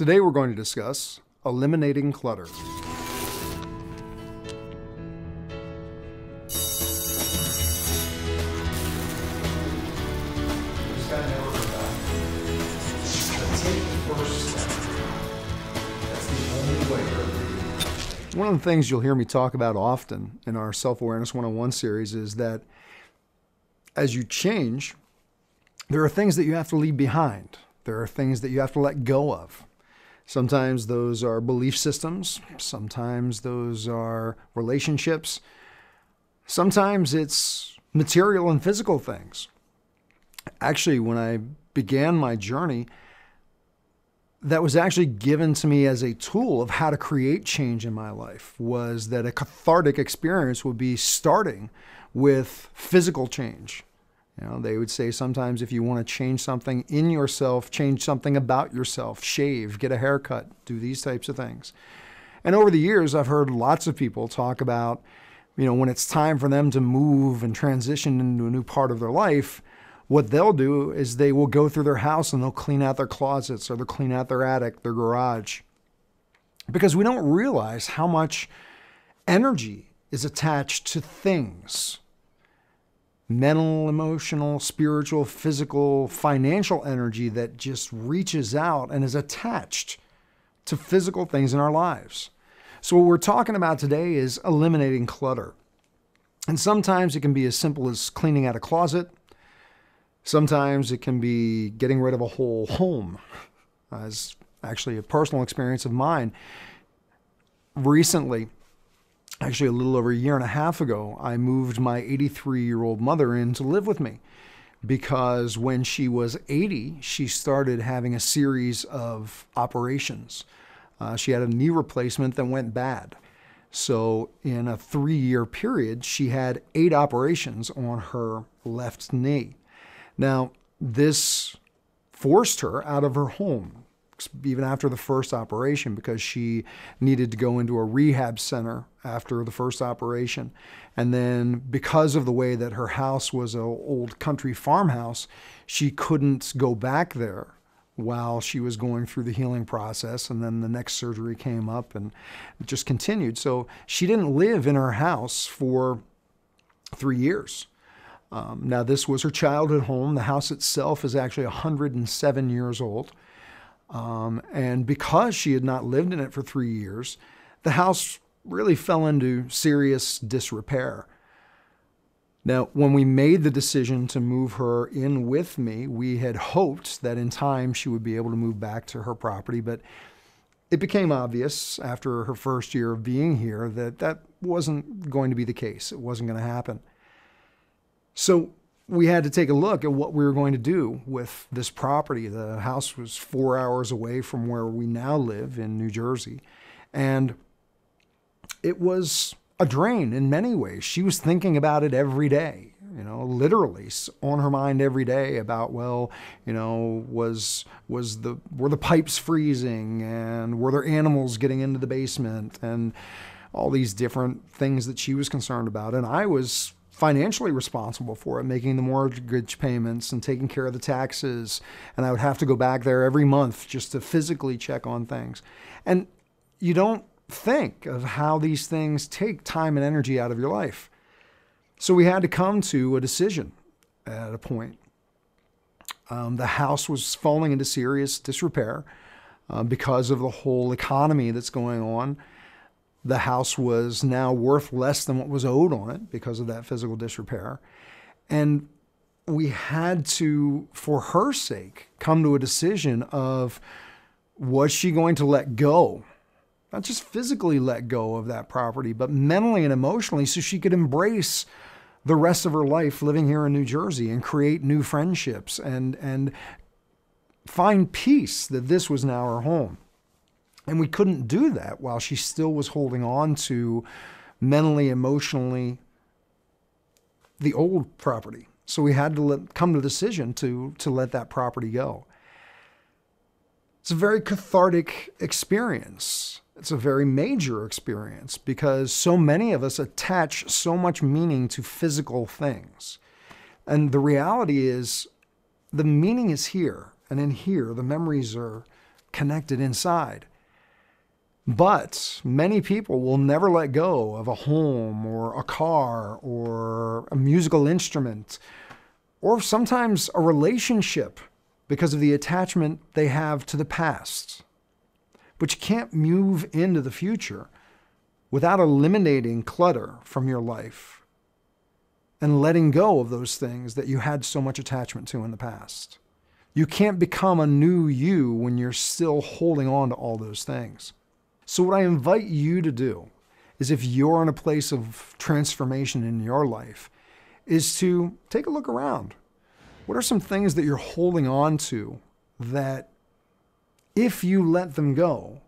Today we're going to discuss eliminating clutter. One of the things you'll hear me talk about often in our Self-Awareness 101 series is that as you change, there are things that you have to leave behind. There are things that you have to let go of. Sometimes those are belief systems. Sometimes those are relationships. Sometimes it's material and physical things. Actually, when I began my journey, that was actually given to me as a tool of how to create change in my life, was that a cathartic experience would be starting with physical change. You know, they would say sometimes if you want to change something in yourself, change something about yourself, shave, get a haircut, do these types of things. And over the years, I've heard lots of people talk about, when it's time for them to move and transition into a new part of their life, what they'll do is they will go through their house and they'll clean out their closets or they'll clean out their attic, their garage. Because we don't realize how much energy is attached to things. Mental, emotional, spiritual, physical, financial energy that just reaches out and is attached to physical things in our lives. So what we're talking about today is eliminating clutter. And sometimes it can be as simple as cleaning out a closet. Sometimes it can be getting rid of a whole home. As actually a personal experience of mine. Recently, actually a little over a year and a half ago, I moved my 83-year-old mother in to live with me because when she was 80, she started having a series of operations. She had a knee replacement that went bad. So in a 3-year period, she had 8 operations on her left knee. Now, this forced her out of her home, even after the first operation, because she needed to go into a rehab center after the first operation. And then because of the way that her house was an old country farmhouse, she couldn't go back there while she was going through the healing process. And then the next surgery came up and it just continued. So she didn't live in her house for 3 years. Now, this was her childhood home. The house itself is actually 107 years old. And because she had not lived in it for 3 years, the house really fell into serious disrepair. Now, when we made the decision to move her in with me, we had hoped that in time she would be able to move back to her property, but it became obvious after her first year of being here that that wasn't going to be the case. It wasn't going to happen. So we had to take a look at what we were going to do with this property. The house was 4 hours away from where we now live in New Jersey. And it was a drain in many ways. She was thinking about it every day, literally on her mind every day about, were the pipes freezing and were there animals getting into the basement and all these different things that she was concerned about. And I was financially responsible for it, making the mortgage payments and taking care of the taxes. And I would have to go back there every month just to physically check on things. And you don't think of how these things take time and energy out of your life. So we had to come to a decision at a point. The house was falling into serious disrepair because of the whole economy that's going on. The house was now worth less than what was owed on it because of that physical disrepair. And we had to, for her sake, come to a decision of, was she going to let go? Not just physically let go of that property, but mentally and emotionally, so she could embrace the rest of her life living here in New Jersey and create new friendships and find peace that this was now her home. And we couldn't do that while she still was holding on to mentally, emotionally, the old property. So we had to come to the decision to let that property go. It's a very cathartic experience. It's a very major experience because so many of us attach so much meaning to physical things. And the reality is the meaning is here. And in here, the memories are connected inside. But many people will never let go of a home or a car or a musical instrument or sometimes a relationship because of the attachment they have to the past. But you can't move into the future without eliminating clutter from your life and letting go of those things that you had so much attachment to in the past. You can't become a new you when you're still holding on to all those things. So what I invite you to do is, if you're in a place of transformation in your life, is to take a look around. What are some things that you're holding on to that, if you let them go,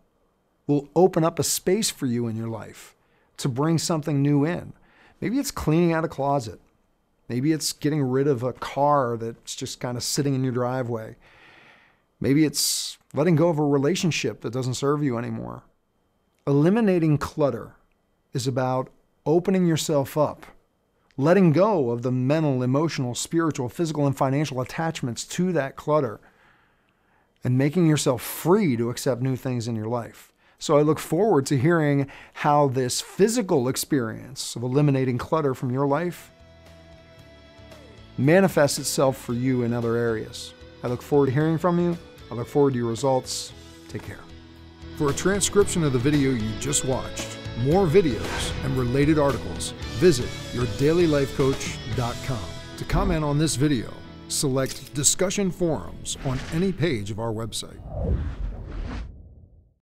will open up a space for you in your life to bring something new in? Maybe it's cleaning out a closet. Maybe it's getting rid of a car that's just kind of sitting in your driveway. Maybe it's letting go of a relationship that doesn't serve you anymore. Eliminating clutter is about opening yourself up, letting go of the mental, emotional, spiritual, physical, and financial attachments to that clutter, and making yourself free to accept new things in your life. So I look forward to hearing how this physical experience of eliminating clutter from your life manifests itself for you in other areas. I look forward to hearing from you. I look forward to your results. Take care. For a transcription of the video you just watched, more videos, and related articles, visit yourdailylifecoach.com. To comment on this video, select Discussion Forums on any page of our website.